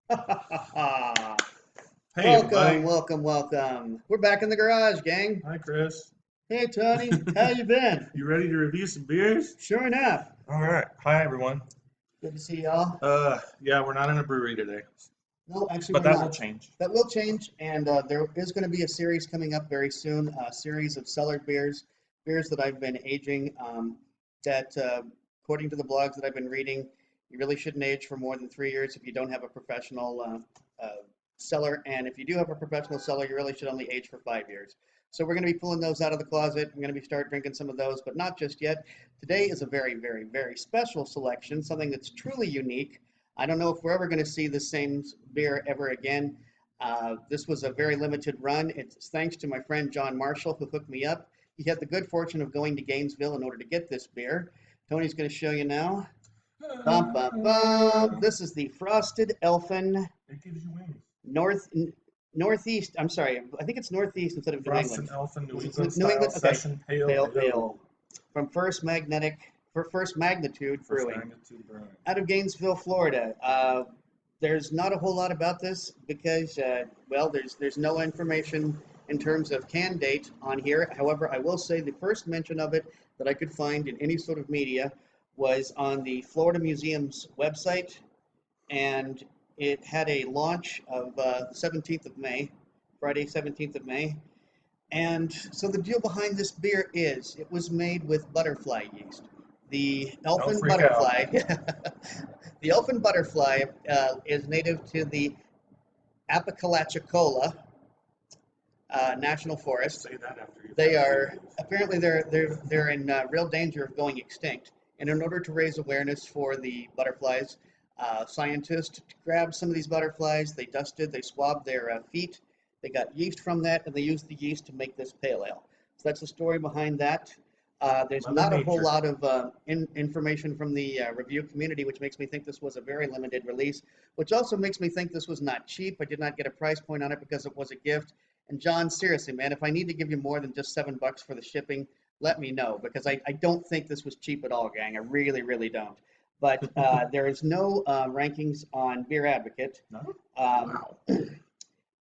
Hey, everybody. Welcome. We're back in the garage, gang. Hi, Chris. Hey, Tony. How you been? You ready to review some beers? Sure enough. All right. Hi, everyone. Good to see y'all. Yeah, we're not in a brewery today, No, actually, but we're that will not. change. That will change, and there is going to be a series coming up very soon. A series of cellared beers that I've been aging. That, according to the blogs that I've been reading, you really shouldn't age for more than 3 years if you don't have a professional cellar, and if you do have a professional cellar, you really should only age for 5 years. So we're going to be pulling those out of the closet. I'm going to be start drinking some of those, but not just yet. Today is a very, very, very special selection, something that's truly unique. I don't know if we're ever going to see the same beer ever again. This was a very limited run. It's thanks to my friend John Marshall who hooked me up. He had the good fortune of going to Gainesville in order to get this beer. Tony's going to show you now. Bum, bum, bum. This is the Frosted Elfin It gives you wings. Northeast. I'm sorry. I think it's Northeast instead of New Frosted England. Elfin New Is it England New style England? Okay. session pale Pale ale. ale from First Magnitude First Brewing magnitude brewing. out of Gainesville, Florida. There's not a whole lot about this because, well, there's no information in terms of can date on here. However, I will say the first mention of it that I could find in any sort of media was on the Florida Museum's website, and it had a launch of 17th of May, Friday, 17th of May. And so the deal behind this beer is it was made with butterfly yeast. The Don't elfin freak out. butterfly, the elfin butterfly is native to the Apalachicola National Forest. Say that after you. They are apparently they're in real danger of going extinct. And in order to raise awareness for the butterflies, scientists grabbed some of these butterflies. They dusted, they swabbed their feet. They got yeast from that, and they used the yeast to make this pale ale. So that's the story behind that. There's Mother not a whole Nature. lot of information from the review community, which makes me think this was a very limited release, which also makes me think this was not cheap. I did not get a price point on it because it was a gift. And John, seriously, man, if I need to give you more than just $7 for the shipping, let me know because I don't think this was cheap at all, gang. I really, really don't. But there is no rankings on Beer Advocate. No? Um, Wow.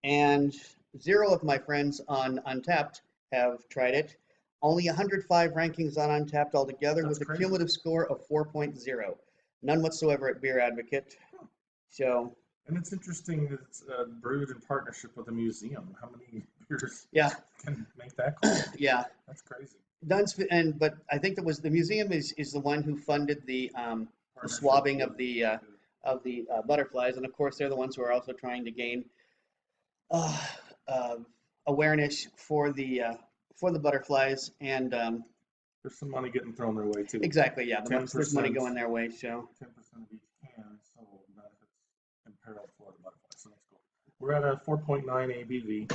and zero of my friends on Untapped have tried it. Only 105 rankings on Untapped altogether That's with a crazy. cumulative score of 4.0. None whatsoever at Beer Advocate. So, And it's interesting that it's brewed in partnership with a museum. How many beers yeah, can make that call? yeah. That's crazy. But I think that was the museum is the one who funded the Partnership swabbing with- of the butterflies, and of course they're the ones who are also trying to gain uh, uh, awareness for the butterflies and There's some money getting thrown their way too. exactly, yeah, there's money 10%. going their way. So 10% of each can sold benefits imperiled Florida butterflies. So that's cool. We're at a 4.9 ABV.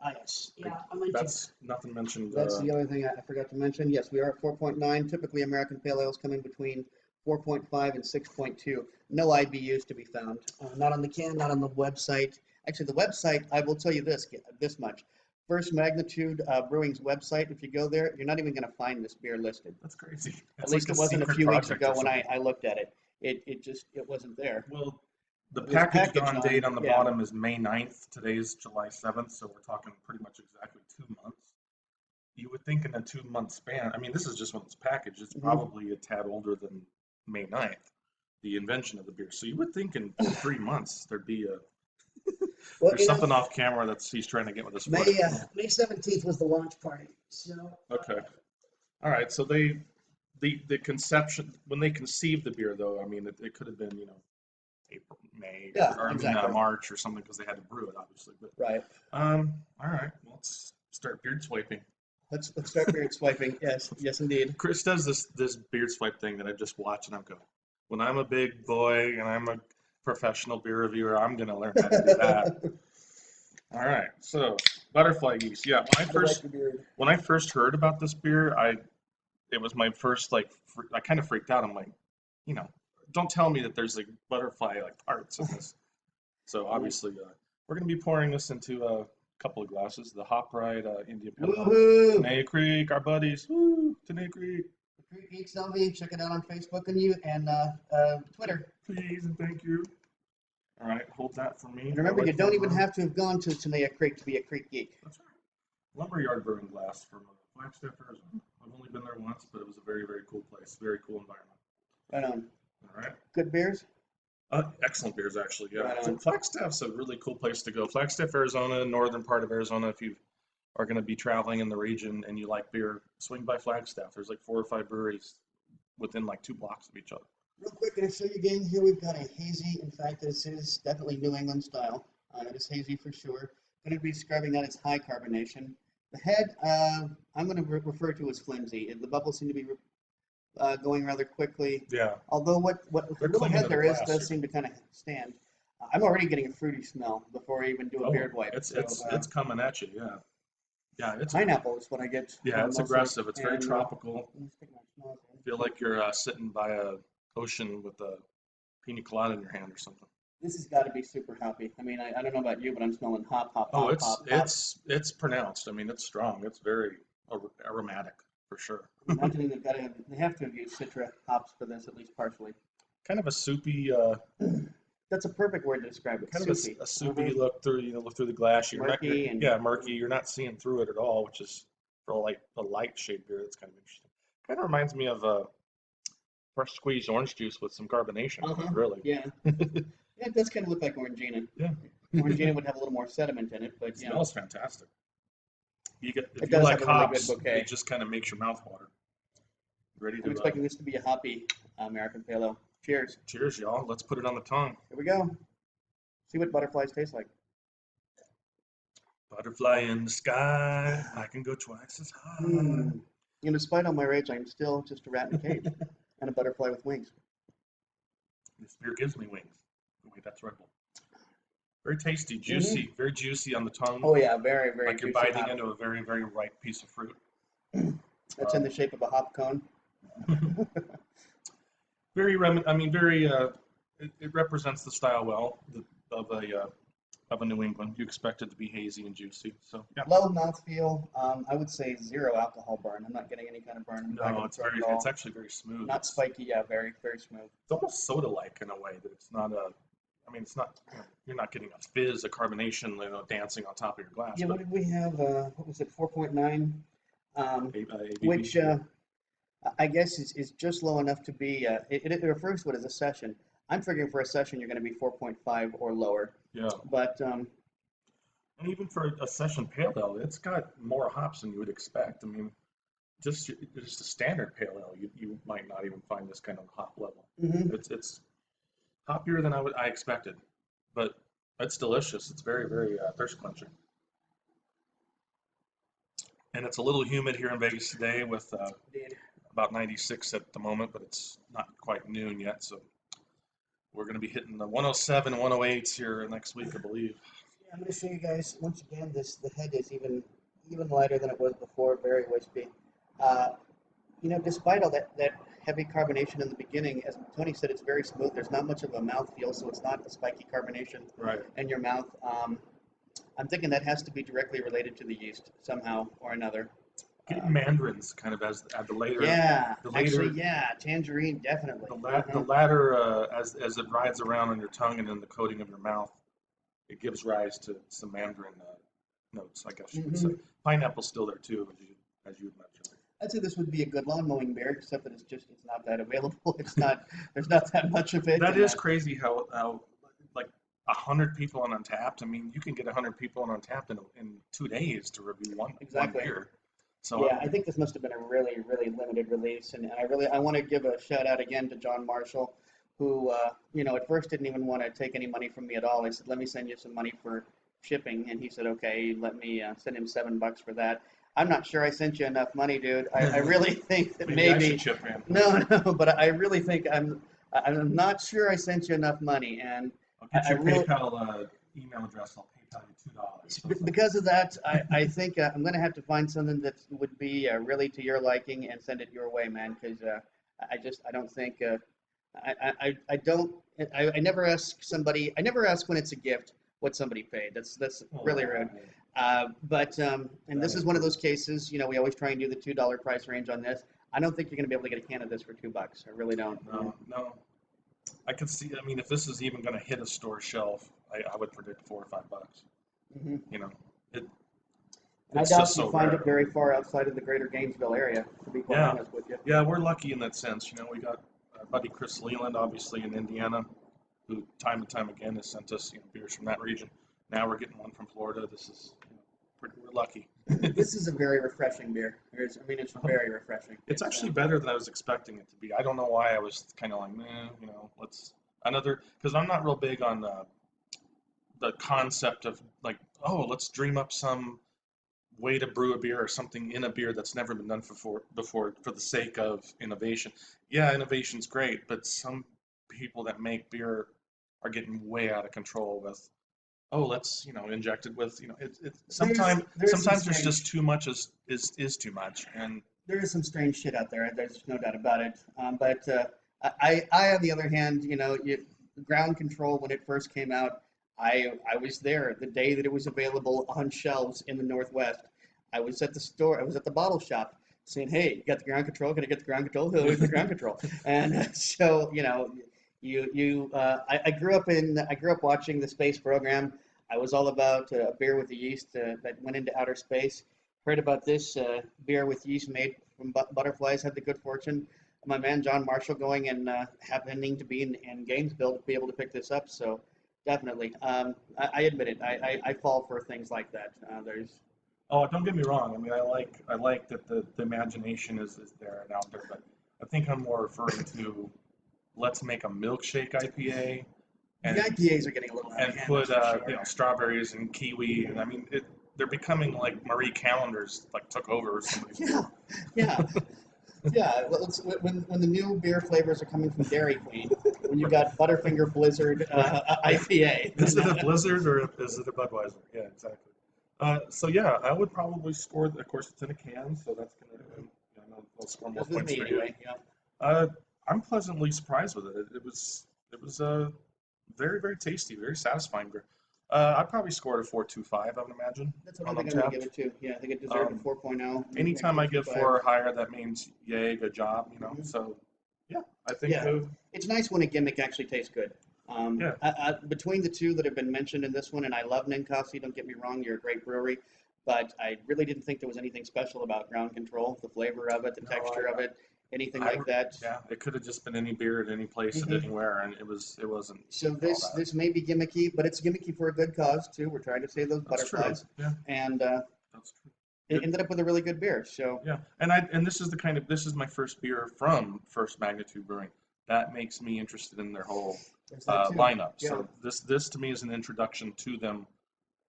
yes, yeah, I mentioned. That's nothing mentioned. That's the other thing I forgot to mention. Yes, we are at 4.9. Typically, American Pale Ales come in between 4.5 and 6.2. No IBUs to be found. Not on the can, not on the website. Actually, the website, I will tell you this much. First Magnitude Brewing's website, if you go there, you're not even going to find this beer listed. That's crazy. At It's least like it wasn't a secret few weeks project ago or when something. I looked at it. It wasn't there. Well, the It was package packaged on date on the yeah. bottom is May 9th. Today is July 7th, so we're talking pretty much exactly 2 months. You would think in a 2-month span, I mean, this is just when it's packaged. It's Mhm. probably a tad older than May 9th, the invention of the beer. So you would think in 3 months there'd be a Well, there's something off camera that's he's trying to get with his foot. May 17th was the launch party. So Okay. All right. So the conception when they conceived the beer, though, I mean, it could have been April, May, Yeah, or I mean exactly. March or something because they had to brew it, obviously. But right. all right. Well, let's start beard swiping. Let's start beard swiping. Yes, indeed. Chris does this beard swipe thing that I just watch and I go, when I'm a big boy and I'm a professional beer reviewer, I'm gonna learn how to do that. All right. So butterfly yeast. Yeah. When I first heard about this beer, it was my first I kind of freaked out. I'm like, don't tell me that there's like butterfly like parts in this. So obviously, we're gonna be pouring this into a couple of glasses. The Hop Ride India Pale Ale. Woohoo! Tenaya Creek, our buddies. Woo! Tenaya Creek. Creek Geeks, check it out on Facebook and Twitter. Please and thank you. All right, hold that for me. And remember, I like you don't that even one. have to have gone to Tenaya Creek to be a creek geek. That's right. Lumberyard Brewing Glass from Flagstaff, Arizona. I've only been there once, but it was a very, very cool place. Very cool environment. Right on. All right. Good beers? Excellent beers, actually. Yeah. Right on. Flagstaff's a really cool place to go. Flagstaff, Arizona, northern part of Arizona. If you are going to be traveling in the region and you like beer, swing by Flagstaff. There's like 4 or 5 breweries within like 2 blocks of each other. Real quick, going to show you again. Here we've got a hazy. In fact, this is definitely New England style. It is hazy for sure. Going to be describing that as high carbonation. The head, I'm going to refer to as flimsy. The bubbles seem to be going rather quickly. Yeah. Although what They're little clinging head to the there is glass does here. seem to kind of stand. I'm already getting a fruity smell before I even do a beard wipe. It's coming at you. Yeah. Yeah. Pineapple is what I get. It's mostly. aggressive. It's very And, tropical. let me stick my schnoz in. Feel like you're sitting by a ocean with a pina colada in your hand or something. This has got to be super hoppy. I mean, I don't know about you, but I'm smelling hop, hop, Oh, hop, hop, hop. it's pronounced. I mean, it's strong. It's very aromatic for sure. I'm imagining they have to have used Citra hops for this, at least partially. Kind of a soupy, That's a perfect word to describe it. kind Soupy. of a soupy look through. Look through the glass. Murky and murky. You're not seeing through it at all, which is for a light shade beer. That's kind of interesting. Kind of reminds me of fresh squeezed orange juice with some carbonation. Really. Yeah. Yeah, it does kind of look like Orangina. Yeah. Orangina would have a little more sediment in it, but It yeah. smells fantastic. If It you does like have a really hops, good bouquet. it just kind of makes your mouth water. Ready I'm to expecting this to be a hoppy American Pale Ale. Cheers. cheers, y'all. Let's put it on the tongue. Here we go. See what butterflies taste like. Butterfly in the sky, I can go twice as high. And despite all my rage, I'm still just a rat in a cage and a butterfly with wings. This beer gives me wings. Oh, wait, that's Red Bull. Very tasty, juicy, very juicy on the tongue. Oh yeah, very, very like you're juicy biting hop. into a very, very ripe piece of fruit. That's in the shape of a hop cone. Very, it represents the style well of a New England. You expect it to be hazy and juicy. So yeah. Low mouthfeel. I would say 0 alcohol burn. I'm not getting any kind of burn in the back No, of the throat at all. it's actually very smooth. Not spiky, yeah, very, very smooth. It's almost soda-like in a way that it's not it's not, you're not getting a fizz, a carbonation, dancing on top of your glass. Yeah, what did we have? What was it, 4.9? ABV. Which I guess is just low enough to be, it refers to it as a session. I'm figuring for a session you're going to be 4.5 or lower. Yeah. But and even for a session pale ale, it's got more hops than you would expect. I mean, just a standard pale ale, you might not even find this kind of hop level. It's hoppier than I expected, but it's delicious. It's very, very thirst quenching. And it's a little humid here in Vegas today with about 96 at the moment, but it's not quite noon yet. So we're going to be hitting the 107, 108s here next week, I believe. Yeah, I'm going to show you guys once again. The head is even lighter than it was before. Very wispy. Despite all that heavy carbonation in the beginning, as Tony said, it's very smooth. There's not much of a mouthfeel, so it's not a spiky carbonation in your mouth. I'm thinking that has to be directly related to the yeast somehow or another. Getting mandarins kind of as the later. Yeah, the later, actually, yeah, tangerine definitely. The latter, as it rides around on your tongue and in the coating of your mouth, it gives rise to some mandarin notes, I guess you would say. Pineapple's still there too, as you had mentioned. I'd say this would be a good lawn mowing beer, except that it's not that available. There's not that much of it. That is crazy how like 100 people on Untapped. I mean, you can get 100 people on Untapped in 2 days to review one beer. So yeah, I think this must have been a really, really limited release, and I want to give a shout out again to John Marshall, who at first didn't even want to take any money from me at all. I said, let me send you some money for shipping, and he said, okay, let me send him $7 for that. I'm not sure I sent you enough money, dude. I really think that maybe I should chip in. No, but I really think I'm not sure I sent you enough money, and I'll get your PayPal email address. I'll PayPal you $2. Because of that, I think I'm going to have to find something that would be really to your liking and send it your way, man. Because I don't think I never ask somebody. I never ask when it's a gift what somebody paid. That's really rude. And this is one of those cases. We always try and do the $2 price range on this. I don't think you're going to be able to get a can of this for $2. I really don't. No. I could see. I mean, if this is even going to hit a store shelf, I would predict $4 or $5. Mm-hmm. You know, it And I it's doubt just you so find rare. it very far outside of the greater Gainesville area, to be quite Yeah, honest with you. yeah, we're lucky in that sense. You know, we got our buddy Chris Leland, obviously in Indiana, who time and time again has sent us beers from that region. Now we're getting one from Florida. This is we're lucky. This is a very refreshing beer. It's very refreshing. It's actually better than I was expecting it to be. I don't know why I was kind of like, let's another, because I'm not real big on the concept of like, oh, let's dream up some way to brew a beer or something in a beer that's never been done before for the sake of innovation. Yeah, innovation's great, but some people that make beer are getting way out of control with, oh, let's inject it with sometimes there's just too much is too much. And there is some strange shit out there. There's no doubt about it. But I on the other hand, ground control when it first came out, I was there the day that it was available on shelves in the Northwest. I was at the store. I was at the bottle shop saying, "Hey, you got the ground control? Can I get the ground control? Who is the ground control?" And so I grew up watching the space program. I was all about a beer with the yeast that went into outer space. Heard about this beer with yeast made from butterflies. Had the good fortune of my man John Marshall going and happening to be in Gainesville to be able to pick this up. So definitely, I admit it. I fall for things like that. oh, don't get me wrong. I mean, I like that the imagination is there and out there, but I think I'm more referring to let's make a milkshake IPA. And, the IPAs are getting a little out of hand, put that's for sure. strawberries and kiwi, and I mean they're becoming like Marie Callender's like took over somebody's Yeah, yeah. Yeah, when the new beer flavors are coming from Dairy Queen, when you got Butterfinger Blizzard IPA. Is it a Blizzard or is it a Budweiser? Yeah, exactly. So yeah, I would probably score. Of course, it's in a can, so that's gonna. I'll score more This was points me for anyway. you. Yeah. I'm pleasantly surprised with it. It was very very tasty, very satisfying beer. I'd probably score it a 4.25. I would imagine. That's what I think I'm gonna give it to. Yeah, I think it deserved a 4.0. Anytime I give 4 or higher, that means yay, good job. Mhm. So yeah, I think. Yeah. It's nice when a gimmick actually tastes good. Yeah. Between the two that have been mentioned in this one, and I love Ninkasi, don't get me wrong, you're a great brewery, but I really didn't think there was anything special about ground control, the flavor of it, the texture of it, anything like that. Yeah, it could have just been any beer at any place Mhm. at anywhere, and it wasn't. So all that. this may be gimmicky, but it's gimmicky for a good cause too. We're trying to save those That's true. butterflies, Yeah, and that's true. it ended up with a really good beer. So Yeah, and this is my first beer from First Magnitude Brewing. That makes me interested in their whole there's that too. lineup. Yeah. So this to me is an introduction to them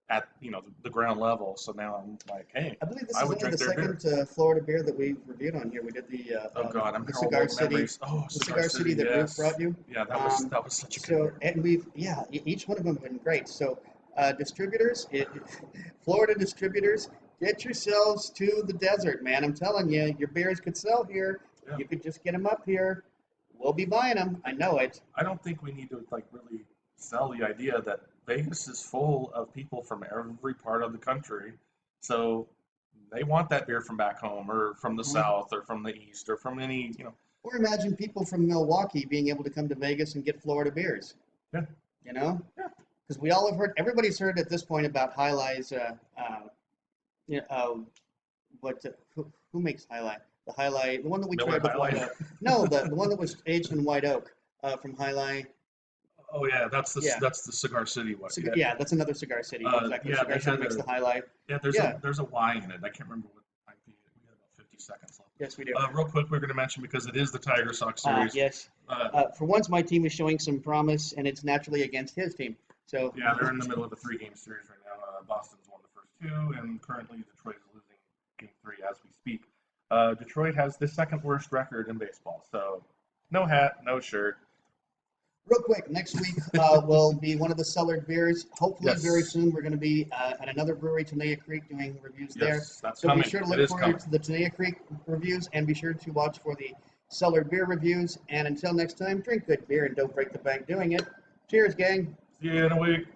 at the ground level. So now I'm like, hey, I believe this I is would only the drink their second Florida beer that we reviewed on here. We did the oh God, I'm the horrible Cigar with City, memories. Oh, the Cigar City that yes. Ruth brought you. Yeah, that was such a good So beer. and each one of them have been great. So distributors, Florida distributors, get yourselves to the desert, man. I'm telling you, your beers could sell here. Yeah. You could just get them up here. We'll be buying them. I know it. I don't think we need to like really sell the idea that Vegas is full of people from every part of the country. So they want that beer from back home or from the Mhm. south or from the east or from any, Or imagine people from Milwaukee being able to come to Vegas and get Florida beers. Yeah. You know? Yeah. Because we all have heard, everybody's heard at this point about High Lie's, who makes High Lie? The High Lie, the one that we Miller tried with High White Lie? Oak. No, the one that was aged in White Oak from High Lie. Oh yeah, that's Yeah. the Cigar City one. Yeah, that's another Cigar City. Exactly. Yeah, Cigar they City had makes the High Lie. Yeah, there's a Y in it. I can't remember what IP. We got about 50 seconds left. Yes, we do. Real quick, we're going to mention because it is the TigerSox series. Yes. For once, my team is showing some promise, and it's naturally against his team. So Yeah, they're in the middle of a 3-game series right now. Boston's won the first 2, and currently Detroit is losing game 3 as we speak. Detroit has the second worst record in baseball, so no hat, no shirt. real quick, next week will be one of the cellared beers. Hopefully, Yes. very soon, we're going to be at another brewery, Tenaya Creek, doing reviews there. Yes, that's So coming. be sure to It look is forward coming. to the Tenaya Creek reviews, and be sure to watch for the cellared beer reviews. And until next time, drink good beer and don't break the bank doing it. Cheers, gang. See you in a week.